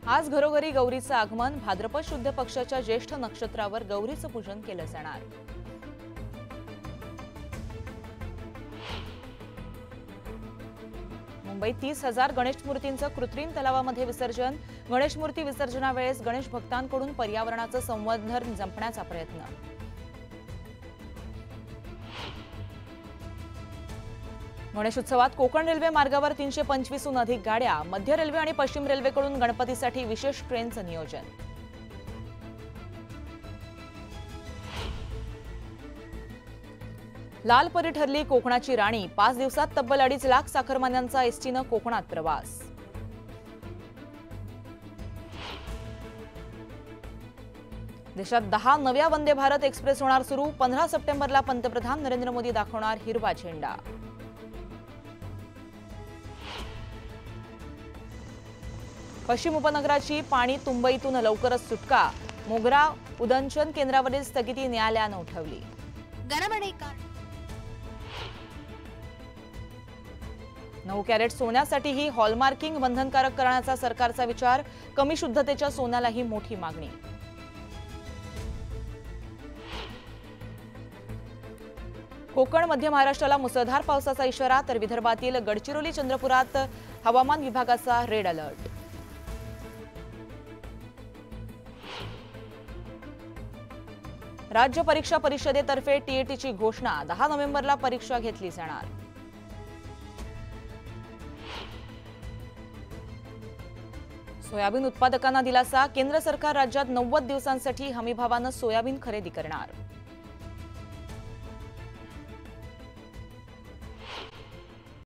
आज घरोघरी गौरीचं आगमन, भाद्रपद शुद्ध पक्षाच्या ज्येष्ठ नक्षत्रावर गौरीचं पूजन केलं जाणार। मुंबईत 30,000 गणेश मूर्तींचं कृत्रिम तलावामध्ये विसर्जन। गणेश मूर्ती विसर्जनावेळेस गणेश भक्तांकडून पर्यावरणाचं संवर्धन जपण्याचा प्रयत्न। गणेशोत्सवात कोकण रेल्वे मार्गावर 325हून अधिक गाड्या। मध्य रेल्वे आणि पश्चिम रेल्वेकडून गणपतीसाठी विशेष ट्रेनचं नियोजन। लाल परी ठरली कोकणाची राणी। 5 दिवसात तब्बल 2.5 लाख चाकरमान्यांचा एसटीनं कोकणात प्रवास। देशात 10 नव्या वंदे भारत एक्सप्रेस होणार सुरू। 15 सप्टेंबरला पंतप्रधान नरेंद्र मोदी दाखवणार हिरवा झेंडा। पश्चिम उपनगराची पाणी तुंबईतून लवकरच सुटका। मोगरा उदंचन केंद्रावरील स्थगिती न्यायालयानं उठवली। 9 कॅरेट सोन्यासाठीही हॉलमार्किंग बंधनकारक करण्याचा सरकारचा विचार। कमी शुद्धतेच्या सोन्यालाही मोठी मागणी। कोकण मध्य महाराष्ट्राला मुसळधार पावसाचा इशारा, तर विदर्भातील गडचिरोली चंद्रपुरात हवामान विभागाचा रेड अलर्ट। राज्य परीक्षा परिषदेतर्फे टीईटीची घोषणा। 10 नोव्हेंबरला परीक्षा घेतली जाणार। सोयाबीन उत्पादकांना दिलासा। केंद्र सरकार राज्यात 90 दिवसांसाठी हमीभावानं सोयाबीन खरेदी करणार।